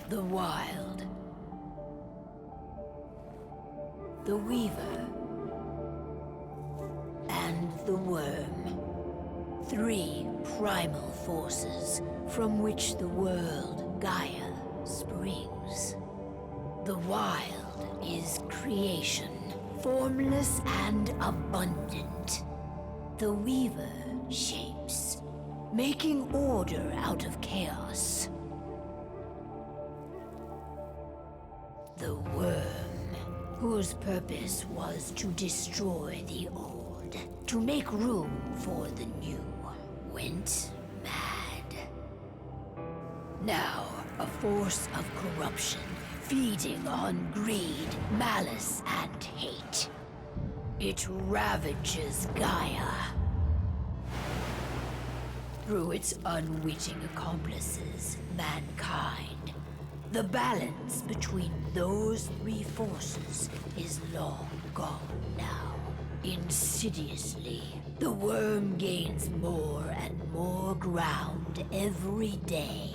The Wild. The Weaver. And the Worm. 3 primal forces from which the world, Gaia, springs. The Wild is creation, formless and abundant. The Weaver shapes, making order out of chaos. The Worm, whose purpose was to destroy the old, to make room for the new, went mad. Now, a force of corruption, feeding on greed, malice, and hate. It ravages Gaia. Through its unwitting accomplices, mankind. The balance between those 3 forces is long gone now. Insidiously, the worm gains more and more ground every day,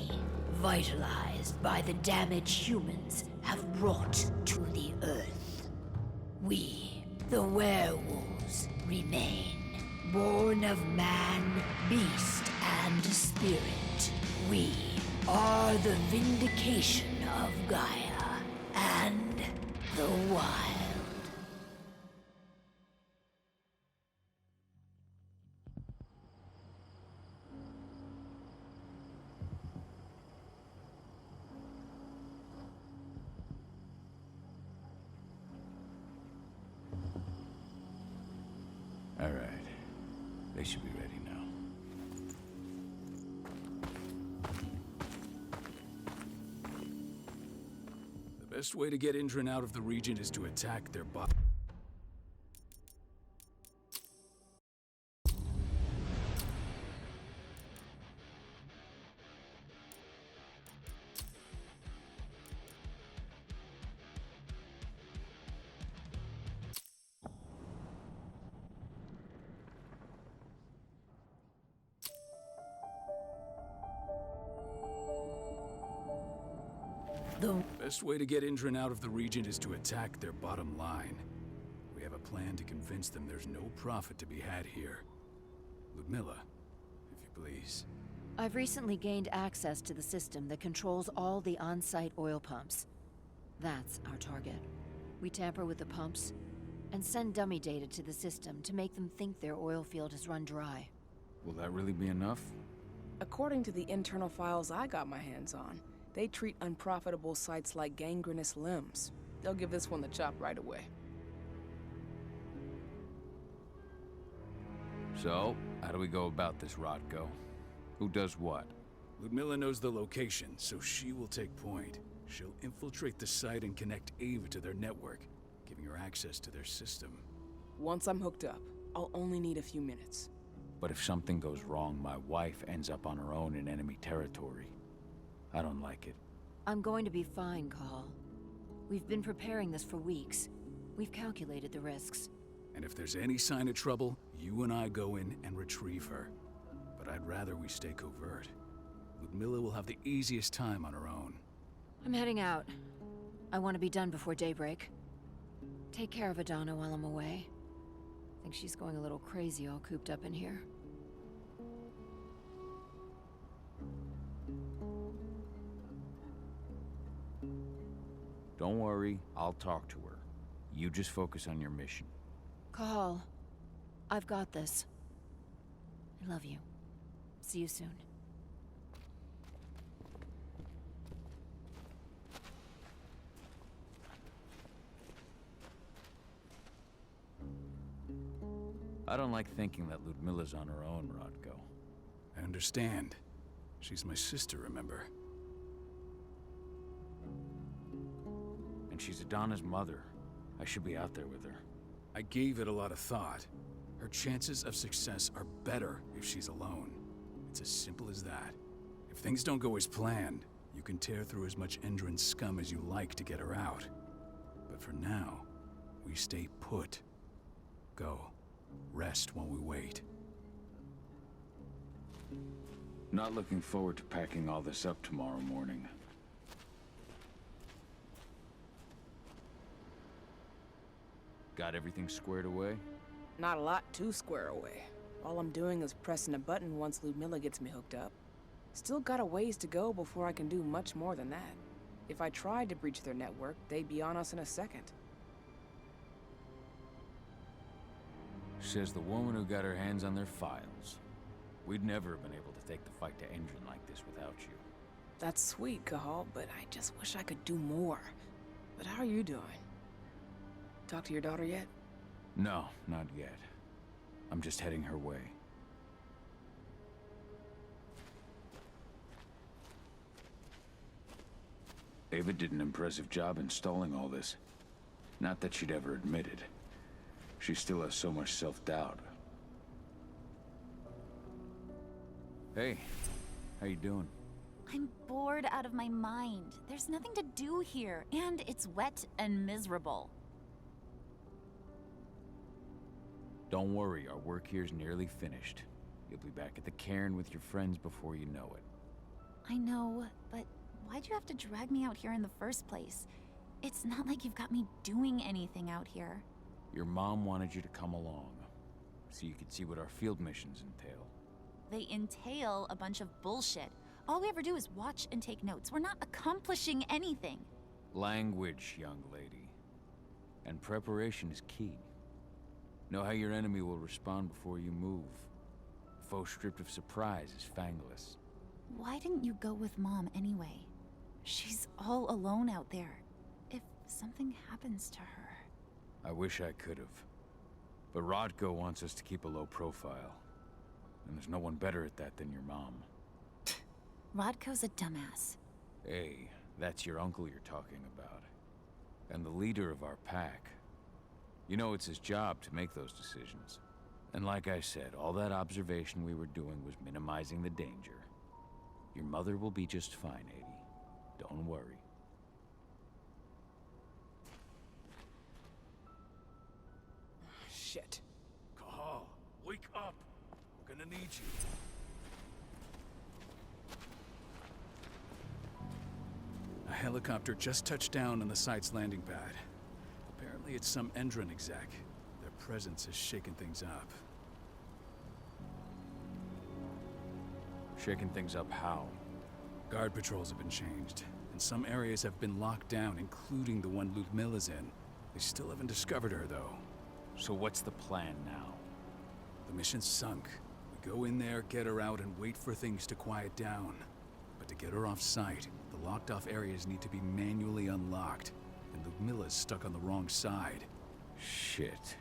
vitalized by the damage humans have brought to the Earth. We, the werewolves, remain, born of man, beast, and spirit. We are the vindication of Gaia and the Wild. All right. They should be ready now. The best way to get Indran out of the region is to attack their bot. The Best way to get Indran out of the region is to attack their bottom line. We have a plan to convince them there's no profit to be had here. Ludmilla, if you please. I've recently gained access to the system that controls all the on-site oil pumps. That's our target. We tamper with the pumps and send dummy data to the system to make them think their oil field has run dry. Will that really be enough? According to the internal files I got my hands on, they treat unprofitable sites like gangrenous limbs. They'll give this one the chop right away. So, how do we go about this, Rodko? Who does what? Ludmilla knows the location, so she will take point. She'll infiltrate the site and connect Ava to their network, giving her access to their system. Once I'm hooked up, I'll only need a few minutes. But if something goes wrong, my wife ends up on her own in enemy territory. I don't like it. I'm going to be fine, Call. We've been preparing this for weeks. We've calculated the risks. And if there's any sign of trouble, you and I go in and retrieve her. But I'd rather we stay covert. Ludmilla will have the easiest time on her own. I'm heading out. I want to be done before daybreak. Take care of Adana while I'm away. I think she's going a little crazy all cooped up in here. Don't worry, I'll talk to her. You just focus on your mission. Call. I've got this. I love you. See you soon. I don't like thinking that Ludmilla's on her own, Rodko. I understand. She's my sister, remember? And she's Adana's mother. I should be out there with her. I gave it a lot of thought. Her chances of success are better if she's alone. It's as simple as that. If things don't go as planned, you can tear through as much Indran scum as you like to get her out. But for now, we stay put. Go. Rest while we wait. Not looking forward to packing all this up tomorrow morning. Got everything squared away? Not a lot to square away. All I'm doing is pressing a button once Ludmilla gets me hooked up. Still got a ways to go before I can do much more than that. If I tried to breach their network, they'd be on us in a second. Says the woman who got her hands on their files. We'd never have been able to take the fight to Endron like this without you. That's sweet, Cahal, but I just wish I could do more. But how are you doing? Talk to your daughter yet? No, not yet. I'm just heading her way. Ava did an impressive job installing all this. Not that she'd ever admit it. She still has so much self-doubt. Hey, how you doing? I'm bored out of my mind. There's nothing to do here, and it's wet and miserable. Don't worry, our work here's nearly finished. You'll be back at the cairn with your friends before you know it. I know, but why'd you have to drag me out here in the first place? It's not like you've got me doing anything out here. Your mom wanted you to come along, so you could see what our field missions entail. They entail a bunch of bullshit. All we ever do is watch and take notes. We're not accomplishing anything. Language, young lady. And preparation is key. Know how your enemy will respond before you move. A foe stripped of surprise is fangless. Why didn't you go with Mom anyway? She's all alone out there. If something happens to her... I wish I could have. But Rodko wants us to keep a low profile. And there's no one better at that than your mom. Rodko's a dumbass. Hey, that's your uncle you're talking about. And the leader of our pack. You know it's his job to make those decisions. And like I said, all that observation we were doing was minimizing the danger. Your mother will be just fine, Adie. Don't worry. Shit. Cahal, wake up! We're gonna need you. A helicopter just touched down on the site's landing pad. Apparently it's some Endron exec. Their presence has shaken things up. Shaking things up how? Guard patrols have been changed, and some areas have been locked down, including the one Ludmilla's in. They still haven't discovered her, though. So what's the plan now? The mission's sunk. We go in there, get her out, and wait for things to quiet down. But to get her off-site, the locked-off areas need to be manually unlocked, and Ludmilla's stuck on the wrong side. Shit.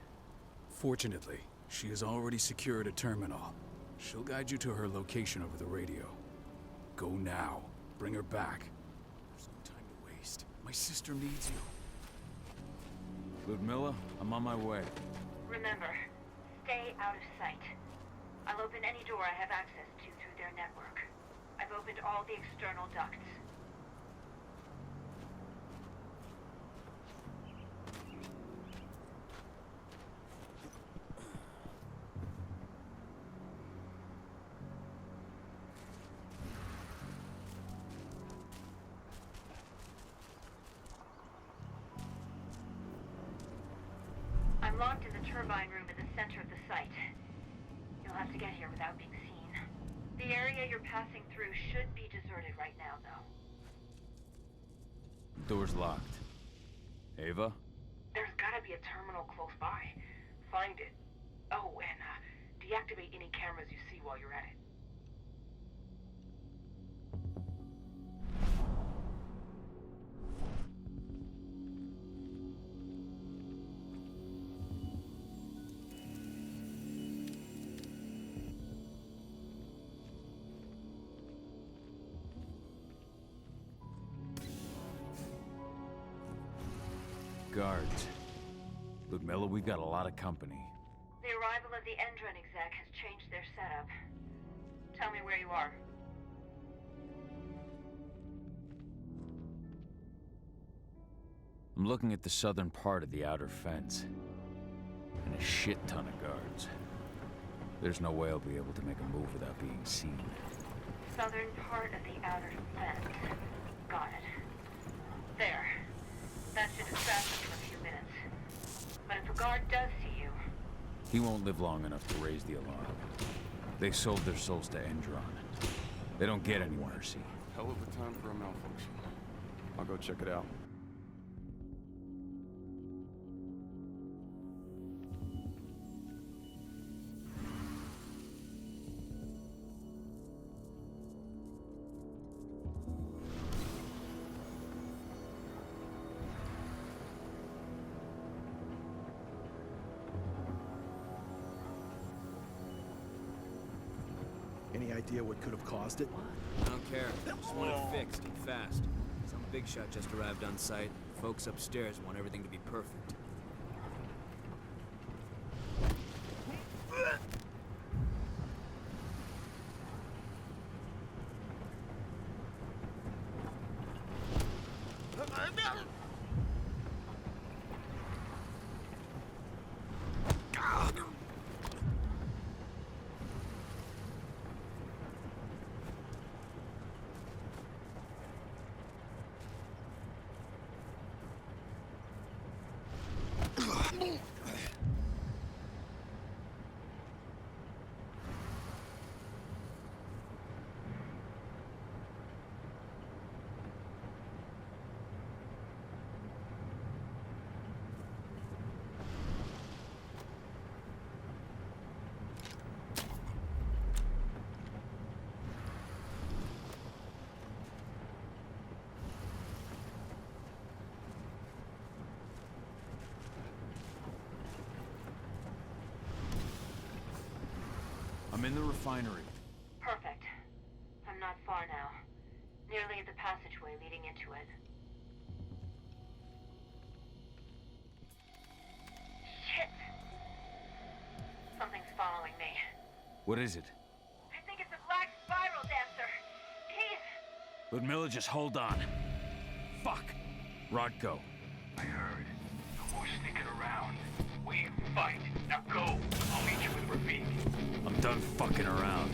Fortunately, she has already secured a terminal. She'll guide you to her location over the radio. Go now. Bring her back. There's no time to waste. My sister needs you. Ludmilla, I'm on my way. Remember, stay out of sight. I'll open any door I have access to through their network. I've opened all the external ducts. I'm locked in the turbine room at the center of the site. You'll have to get here without being seen. The area you're passing through should be deserted right now, though. Door's locked. Ava? There's gotta be a terminal close by. Find it. Oh, and deactivate any cameras you see while you're at it. Guards. Ludmilla, we've got a lot of company. The arrival of the Endron exec has changed their setup. Tell me where you are. I'm looking at the southern part of the outer fence. And a shit ton of guards. There's no way I'll be able to make a move without being seen. Southern part of the outer fence. Got it. There. That should distract them for a few minutes. But if a guard He won't live long enough to raise the alarm. They sold their souls to Endron. They don't get any mercy. Hell of a time for a malfunction. I'll go check it out. Any idea what could have caused it? I don't care. Just want it fixed and fast. Some big shot just arrived on site. Folks upstairs want everything to be perfect. I'm in the refinery. Perfect. I'm not far now. Nearly at the passageway leading into it. Shit! Something's following me. What is it? I think it's a black spiral dancer. He's... Ludmilla, just hold on. Fuck! Rodko. I heard. No more sneaking around. We fight. Now go. I'll meet you with Rafik. I'm done fucking around.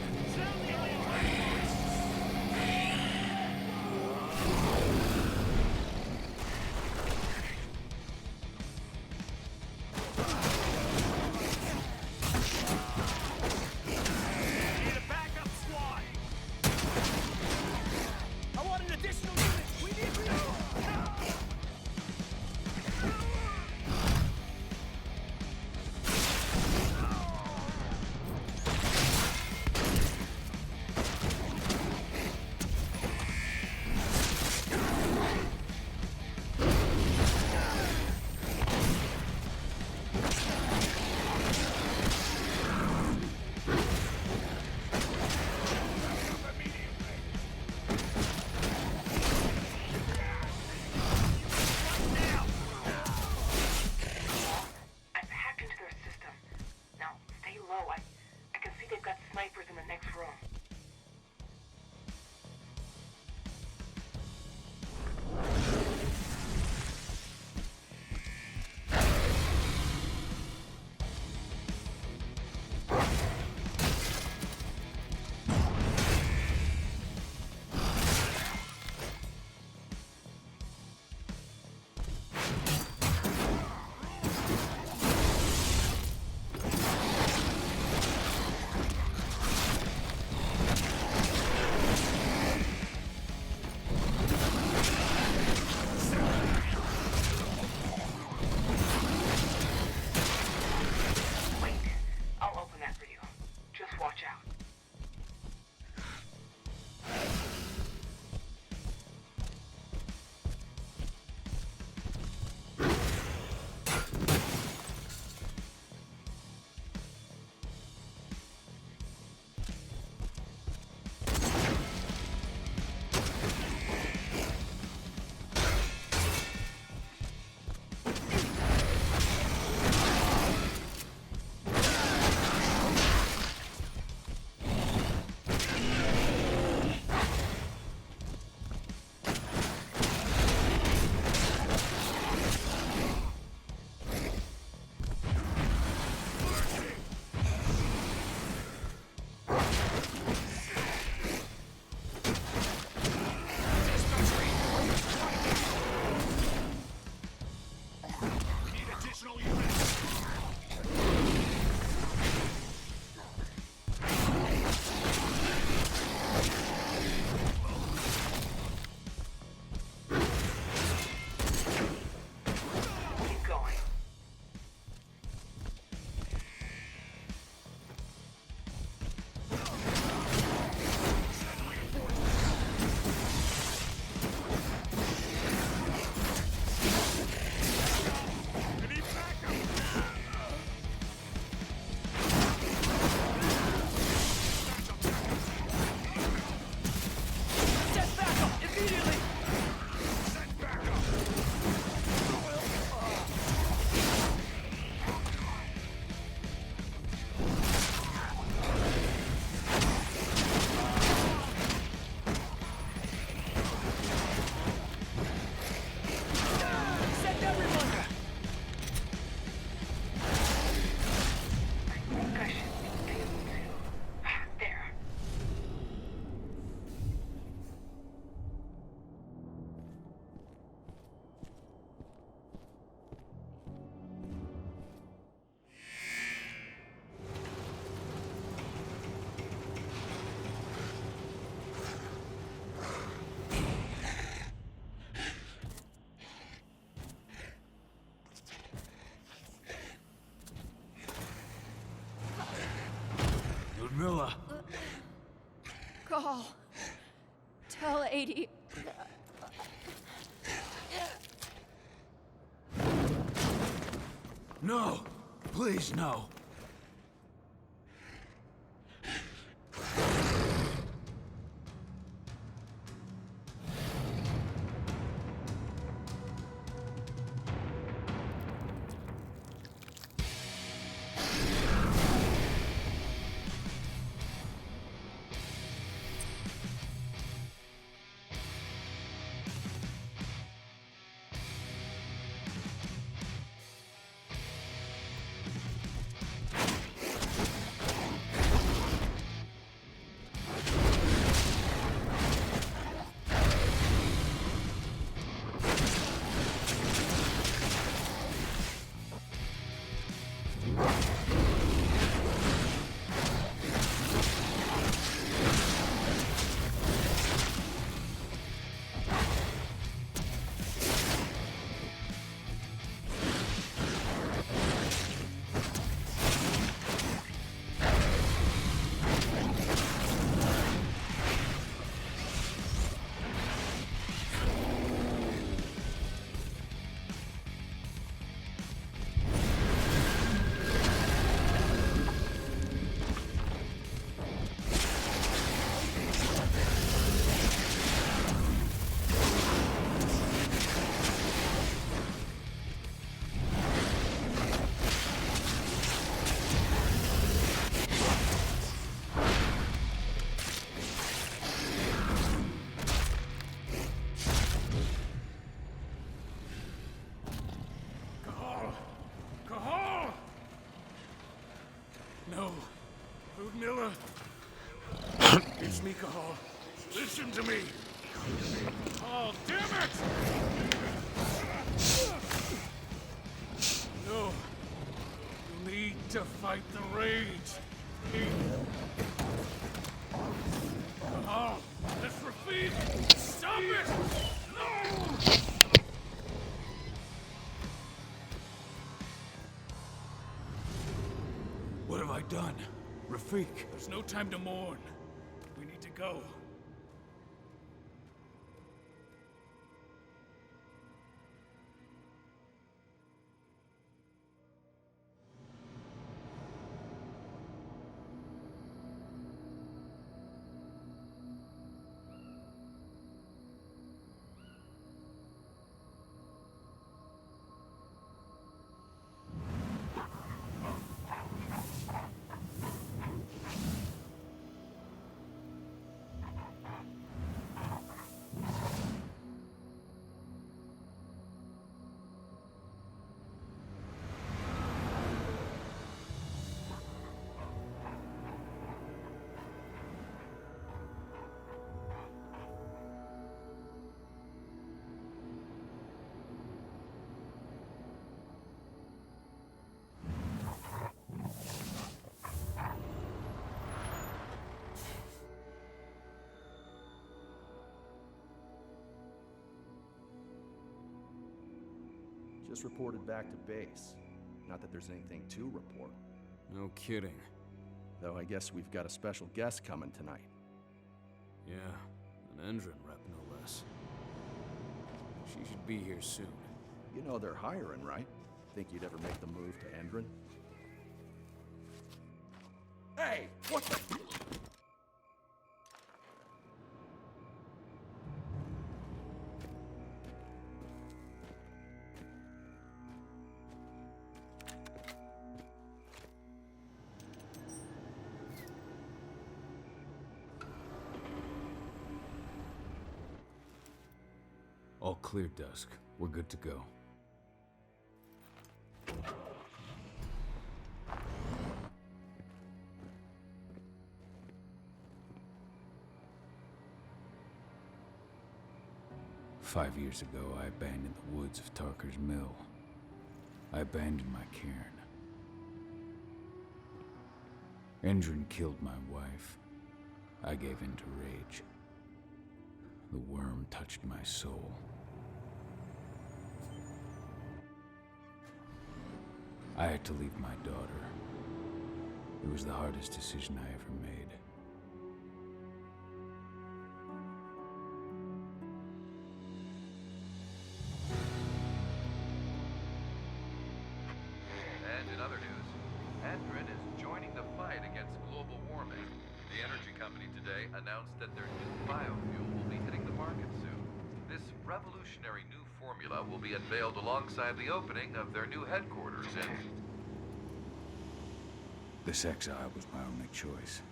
Milla! Call. Tell 80. No! Please, no! No. Ludmilla. It's me, Cahal. Listen to me. Oh, damn it! No. You need to fight the rage. Cahal, that's Rafid! Stop it! No! What have I done? Rafik? There's no time to mourn. We need to go. Just reported back to base. Not that there's anything to report. No kidding. Though I guess we've got a special guest coming tonight. Yeah, an Endron rep, no less. She should be here soon. You know they're hiring, right? Think you'd ever make the move to Endron? Hey! What the... All clear, Dusk. We're good to go. "5 years ago, I abandoned the woods of Tarker's Mill. I abandoned my cairn. Endron killed my wife. I gave in to rage. The worm touched my soul. I had to leave my daughter. It was the hardest decision I ever made. And in other news, Andrin is joining the fight against global warming. The energy company today announced that their new biofuel will be hitting the market soon. This revolutionary new formula will be unveiled alongside the opening of their new headquarters in... This exile was my only choice.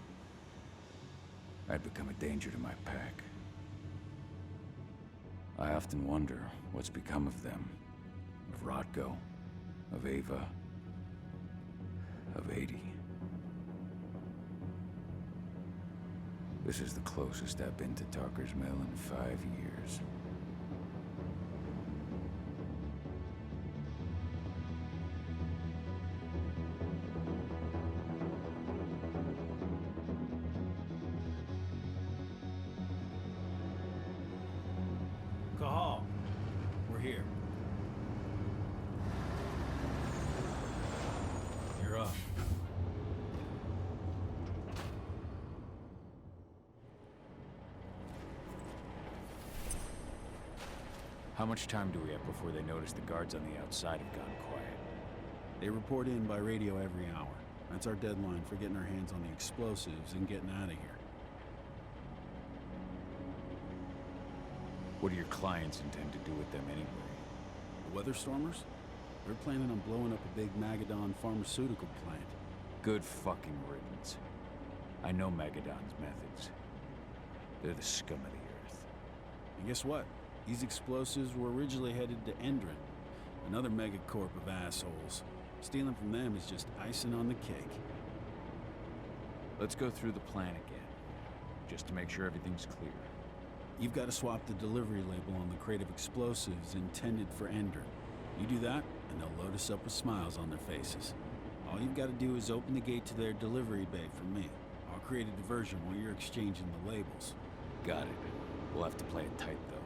I'd become a danger to my pack. I often wonder what's become of them. Of Rodko, of Ava, of 80. This is the closest I've been to Talker's Mill in 5 years. Cahal, we're here. You're up. How much time do we have before they notice the guards on the outside have gone quiet? They report in by radio every hour. That's our deadline for getting our hands on the explosives and getting out of here. What do your clients intend to do with them anyway? The Weatherstormers? They're planning on blowing up a big Magadon pharmaceutical plant. Good fucking riddance. I know Magadon's methods. They're the scum of the earth. And guess what? These explosives were originally headed to Endrin, another megacorp of assholes. Stealing from them is just icing on the cake. Let's go through the plan again, just to make sure everything's clear. You've got to swap the delivery label on the crate of explosives intended for Endrin. You do that, and they'll load us up with smiles on their faces. All you've got to do is open the gate to their delivery bay for me. I'll create a diversion while you're exchanging the labels. Got it. We'll have to play it tight, though.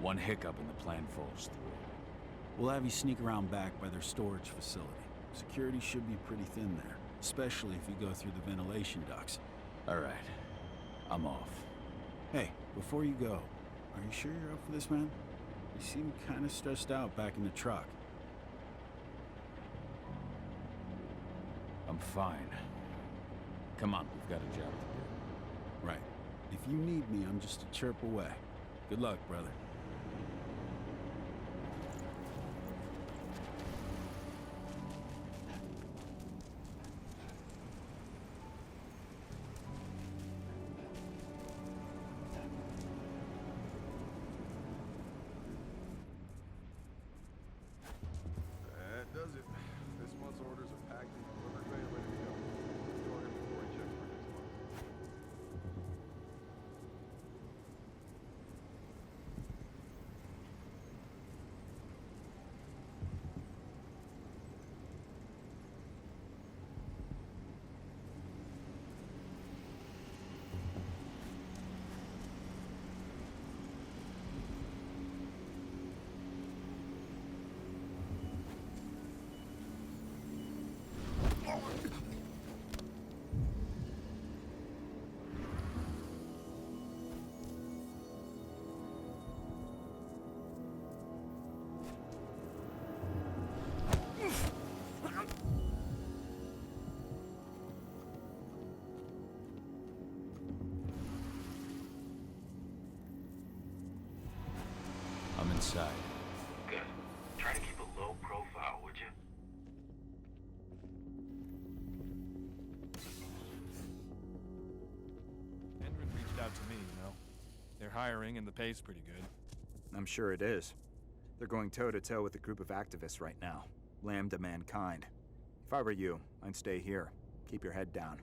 One hiccup and the plan falls through. We'll have you sneak around back by their storage facility. Security should be pretty thin there, especially if you go through the ventilation ducts. All right. I'm off. Hey, before you go, are you sure you're up for this, man? You seem kind of stressed out back in the truck. I'm fine. Come on, we've got a job to do. Right. If you need me, I'm just a chirp away. Good luck, brother. That does it. This month's orders are packed and delivered bay ready to go. Let's go ahead before I check for next month. I'm inside. Good. Try to keep a low profile, would you? Endrin reached out to me, you know. They're hiring and the pay's pretty good. I'm sure it is. They're going toe-to-toe with a group of activists right now. Lambda mankind. If I were you, I'd stay here. Keep your head down.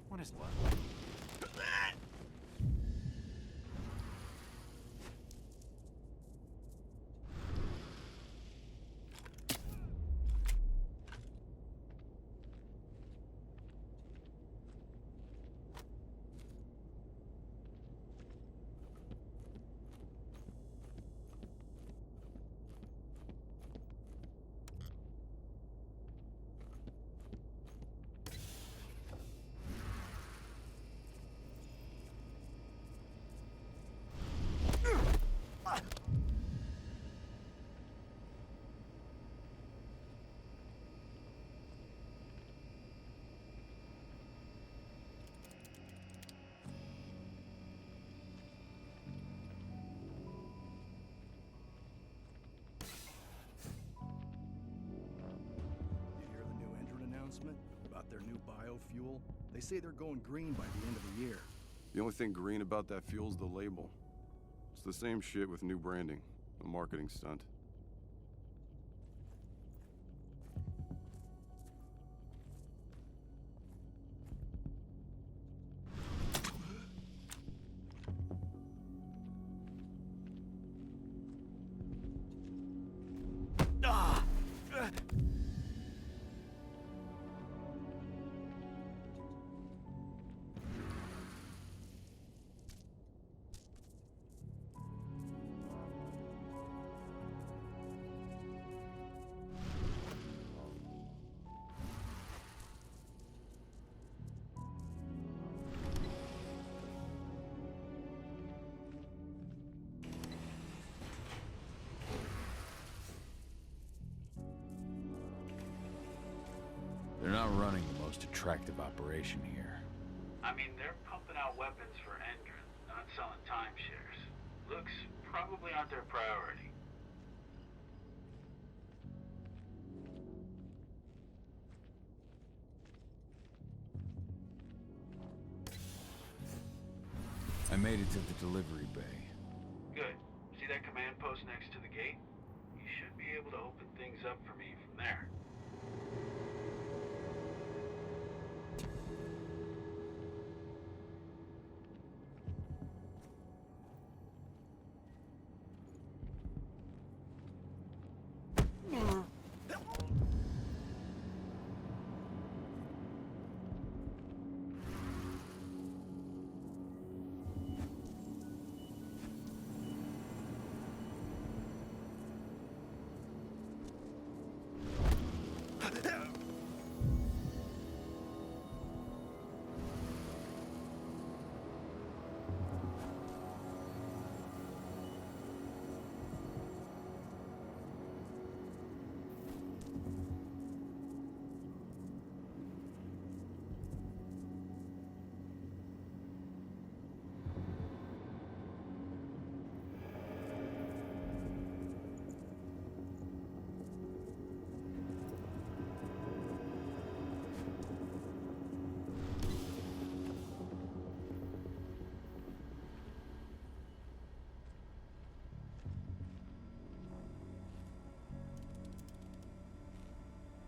What is what? their new biofuel. They say they're going green by the end of the year. The only thing green about that fuel's the label. It's the same shit with new branding. A marketing stunt. They're not running the most attractive operation here. I mean, they're pumping out weapons for Endrin, not selling timeshares. Looks probably aren't their priority. I made it to the delivery bay. Good. See that command post next to the gate? You should be able to open things up for me from there.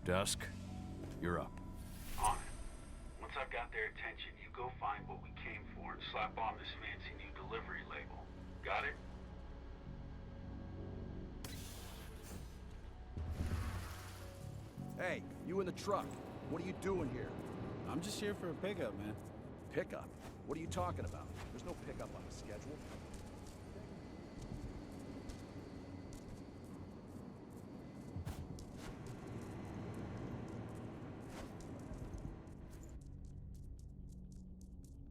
Dusk, you're up. On it. Once I've got their attention, you go find what we came for and slap on this fancy new delivery label. Got it? Hey, you in the truck. What are you doing here? I'm just here for a pickup, man. Pickup? What are you talking about? There's no pickup on the schedule.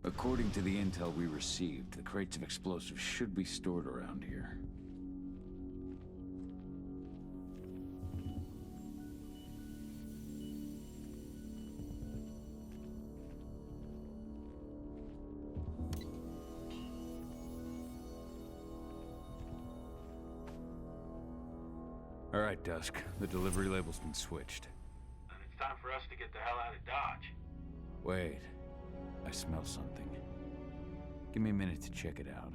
According to the intel we received, the crates of explosives should be stored around here. All right, Dusk. The delivery label's been switched. Then it's time for us to get the hell out of Dodge. Wait. I smell something. Give me a minute to check it out.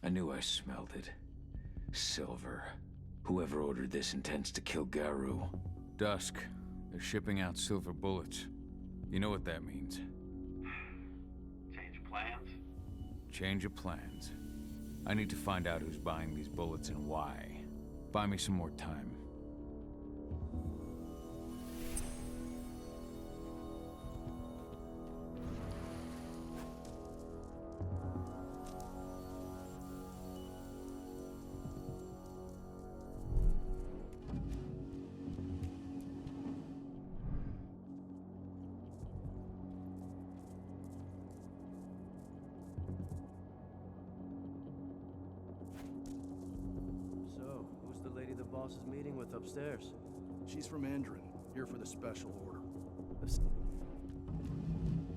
I knew I smelled it. Silver. Whoever ordered this intends to kill Garu. Dusk. They're shipping out silver bullets. You know what that means. Change of plans? Change of plans. I need to find out who's buying these bullets and why. Buy me some more time. So, boss is meeting with upstairs? She's from Endron, here for the special order.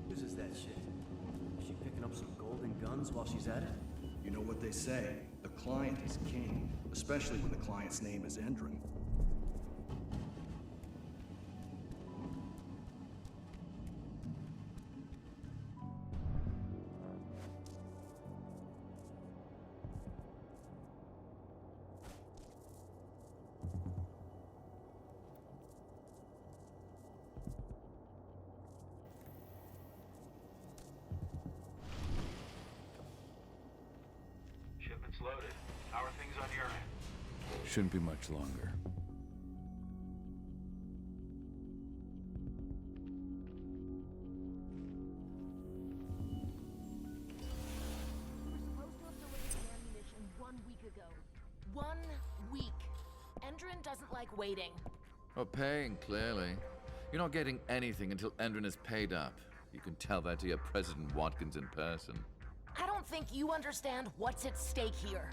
Uses that shit. Is she picking up some golden guns while she's at it? You know what they say, the client is king, especially when the client's name is Endron. Shipment's loaded. How are things on your end? Shouldn't be much longer. We were supposed to have delivered the ammunition 1 week ago. 1 week. Endron doesn't like waiting. Well, paying, clearly. You're not getting anything until Endron is paid up. You can tell that to your President Watkins in person. I don't think you understand what's at stake here.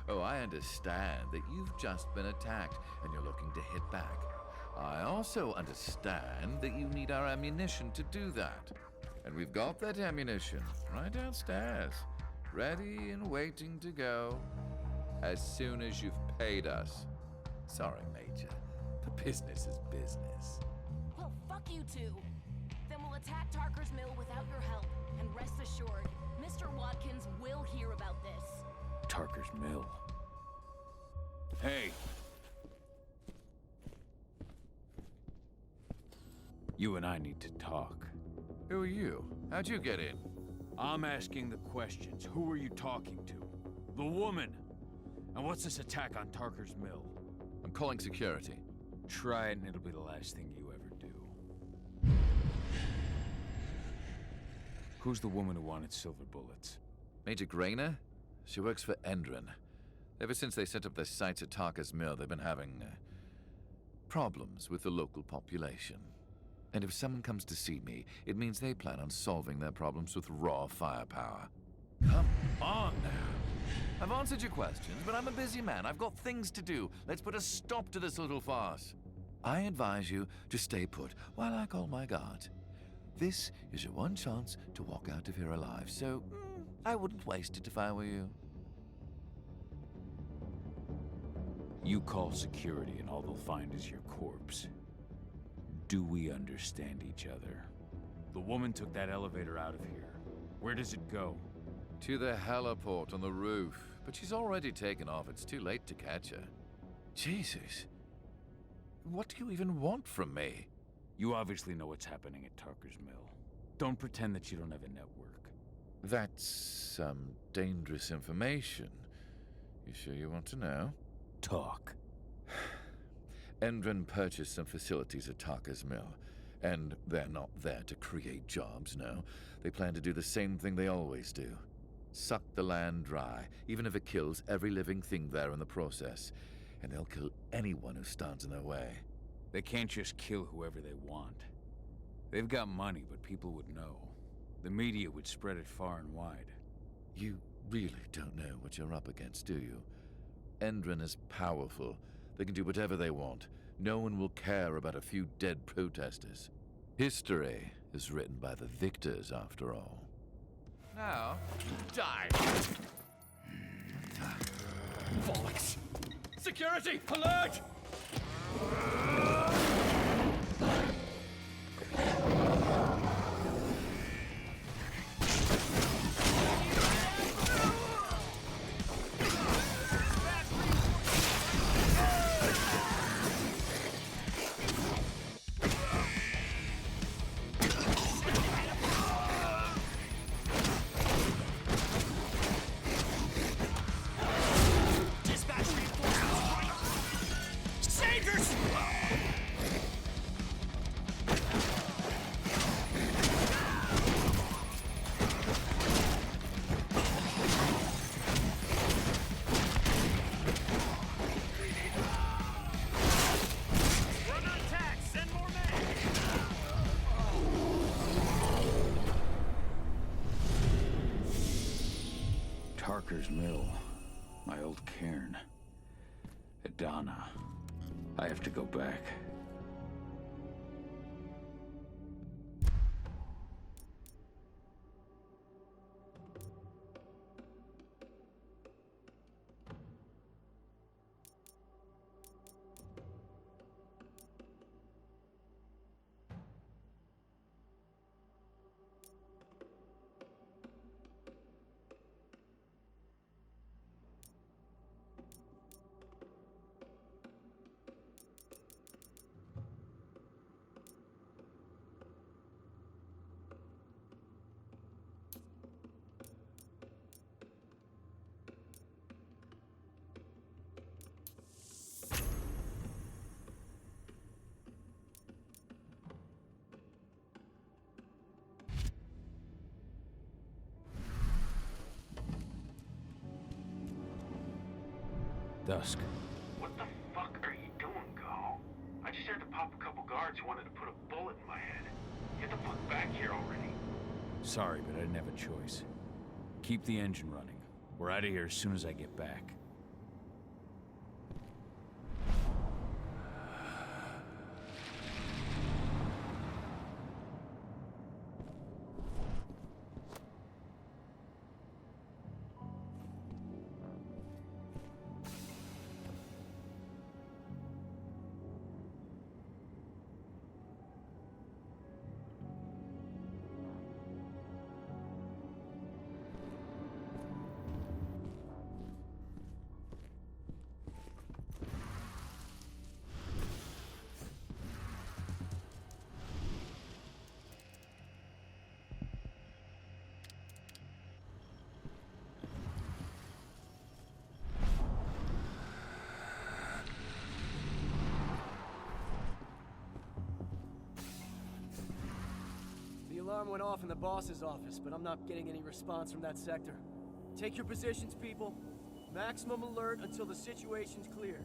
Oh, I understand that you've just been attacked and you're looking to hit back. I also understand that you need our ammunition to do that. And we've got that ammunition right downstairs, ready and waiting to go as soon as you've paid us. Sorry, Major, but business is business. Well, fuck you two. Then we'll attack Tarker's Mill without your help. And rest assured, Mr. Watkins will hear about this. Tarker's Mill. Hey! You and I need to talk. Who are you? How'd you get in? I'm asking the questions. Who are you talking to? The woman! And what's this attack on Tarker's Mill? I'm calling security. Try it and it'll be the last thing you ever do. Who's the woman who wanted silver bullets? Major Grainer? She works for Endron. Ever since they set up their sites at Tarker's Mill, they've been having problems with the local population. And if someone comes to see me, it means they plan on solving their problems with raw firepower. Come on now. I've answered your questions, but I'm a busy man. I've got things to do. Let's put a stop to this little farce. I advise you to stay put while I call my guard. This is your one chance to walk out of here alive, so I wouldn't waste it if I were you. You call security and all they'll find is your corpse. Do we understand each other? The woman took that elevator out of here. Where does it go? To the heliport on the roof. But she's already taken off. It's too late to catch her. Jesus. What do you even want from me? You obviously know what's happening at Tarker's Mill. Don't pretend that you don't have a network. That's some dangerous information. You sure you want to know? Talk. Endron purchased some facilities at Tarker's Mill, and they're not there to create jobs, no. They plan to do the same thing they always do. Suck the land dry, even if it kills every living thing there in the process. And they'll kill anyone who stands in their way. They can't just kill whoever they want. They've got money, but people would know. The media would spread it far and wide. You really don't know what you're up against, do you? Endron is powerful. They can do whatever they want. No one will care about a few dead protesters. History is written by the victors, after all. Now, die! Bollocks! Security! Alert! Tarker's Mill, my old cairn. Donna. I have to go back. Dusk. What the fuck are you doing, Go? I just had to pop a couple guards who wanted to put a bullet in my head. Get the fuck back here already. Sorry, but I didn't have a choice. Keep the engine running. We're out of here as soon as I get back. The alarm went off in the boss's office, but I'm not getting any response from that sector. Take your positions, people. Maximum alert until the situation's clear.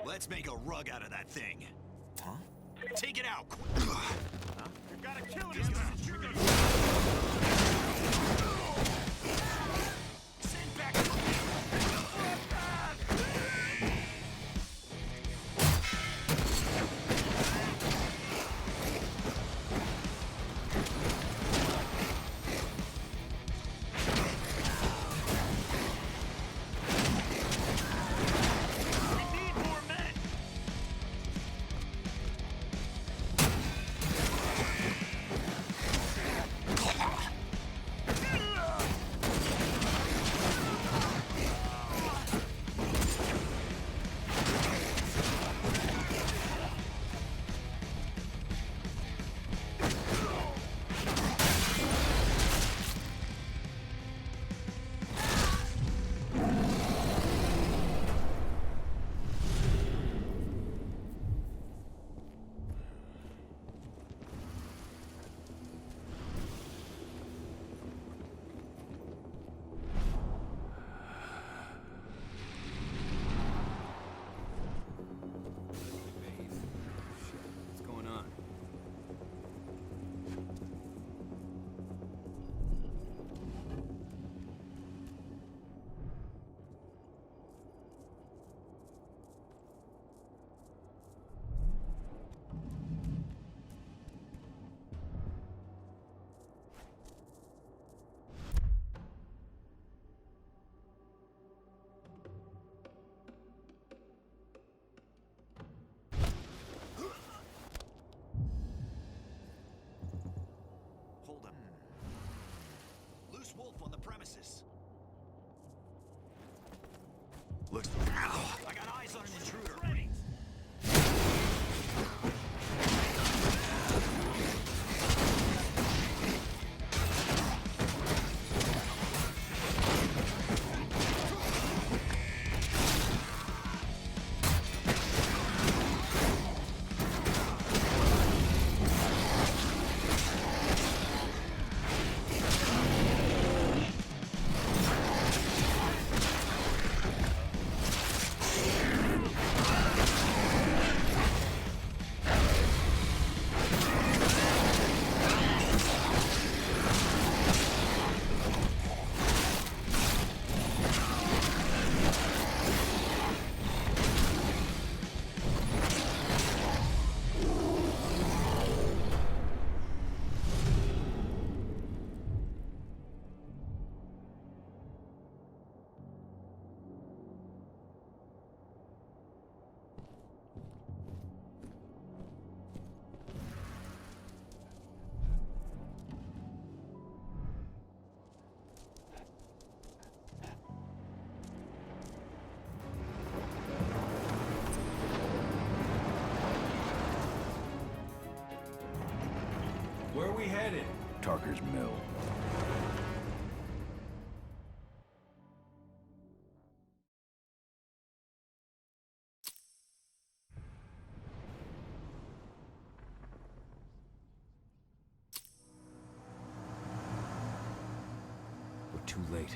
Let's make a rug out of that thing. Huh? Take it out, quick. Huh? You gotta kill it. Send back. wolf on the premises. Looks... Ow! I got eyes on an intruder. Ready. Where are we headed? Tarker's Mill. We're too late.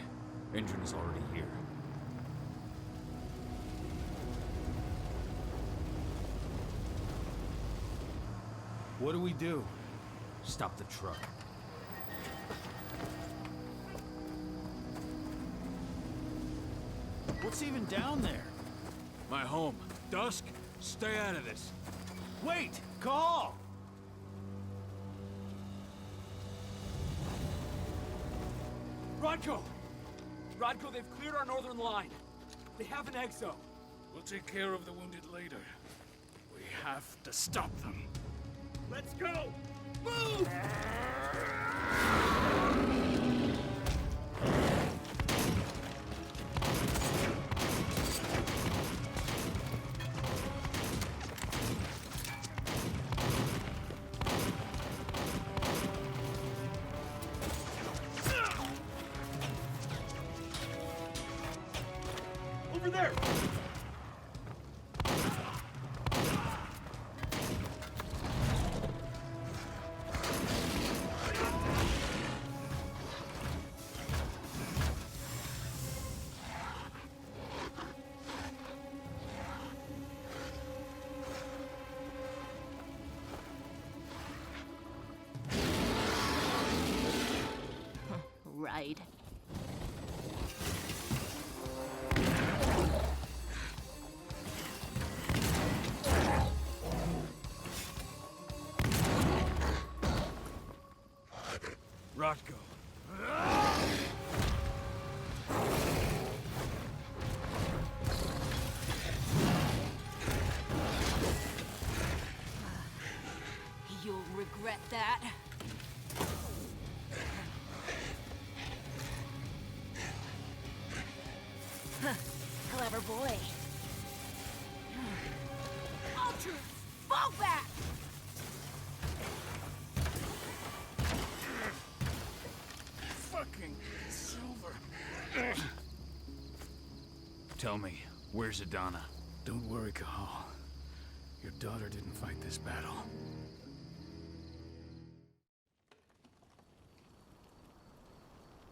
Engine is already here. What do we do? Stop the truck. What's even down there? My home. Dusk, stay out of this. Wait! Call! Rodko! Rodko, they've cleared our northern line. They have an exo. We'll take care of the wounded later. We have to stop them. Let's go! Move! Over there! Right. Rodko. You'll regret that. Clever boy. Ultra, fall back! Fucking Silver. Tell me, where's Adana? Don't worry, Cahal. Your daughter didn't fight this battle.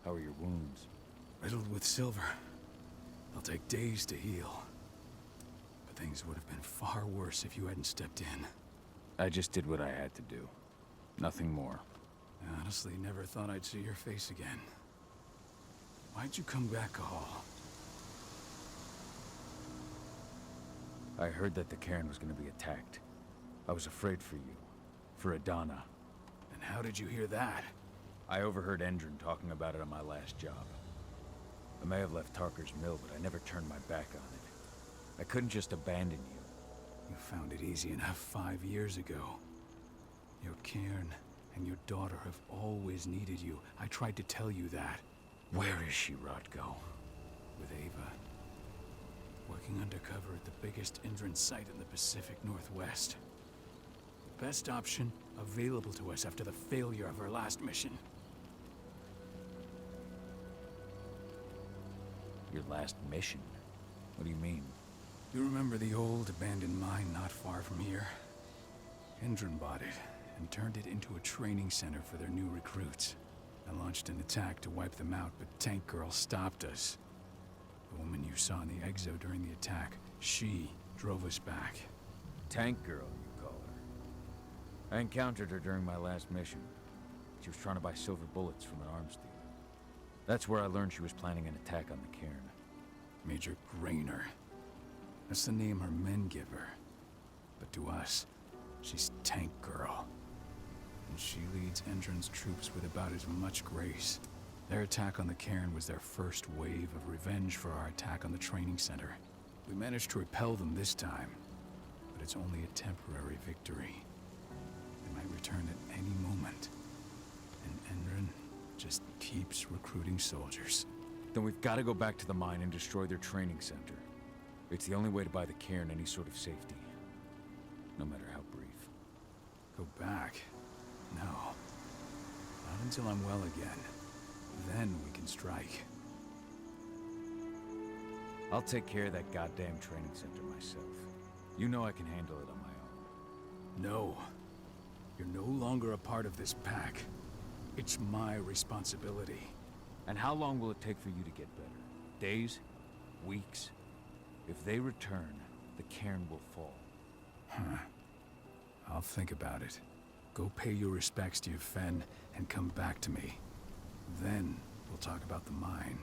How are your wounds? Riddled with silver. They'll take days to heal. But things would have been far worse if you hadn't stepped in. I just did what I had to do. Nothing more. I honestly never thought I'd see your face again. Why'd you come back, Cahal? I heard that the cairn was going to be attacked. I was afraid for you. For Adana. And how did you hear that? I overheard Endron talking about it on my last job. I may have left Tarker's Mill, but I never turned my back on it. I couldn't just abandon you. You found it easy enough 5 years ago. Your cairn and your daughter have always needed you. I tried to tell you that. Where is she, Rodko? With Ava. Working undercover at the biggest Indran site in the Pacific Northwest. The best option available to us after the failure of our last mission. Your last mission? What do you mean? You remember the old abandoned mine not far from here? Indran bought it and turned it into a training center for their new recruits. I launched an attack to wipe them out, but Tank Girl stopped us. The woman you saw in the exo during the attack, she drove us back. Tank Girl, you call her. I encountered her during my last mission. She was trying to buy silver bullets from an arms dealer. That's where I learned she was planning an attack on the cairn. Major Grainer. That's the name her men give her. But to us, she's Tank Girl. And she leads Endron's troops with about as much grace. Their attack on the cairn was their first wave of revenge for our attack on the training center. We managed to repel them this time, but it's only a temporary victory. They might return at any moment. And Endron just keeps recruiting soldiers. Then we've got to go back to the mine and destroy their training center. It's the only way to buy the cairn any sort of safety. No matter how brief. Go back? No. Not until I'm well again. Then we can strike. I'll take care of that goddamn training center myself. You know I can handle it on my own. No. You're no longer a part of this pack. It's my responsibility. And how long will it take for you to get better? Days? Weeks? If they return, the cairn will fall. Huh. I'll think about it. Go pay your respects to your Fen and come back to me. Then we'll talk about the mine.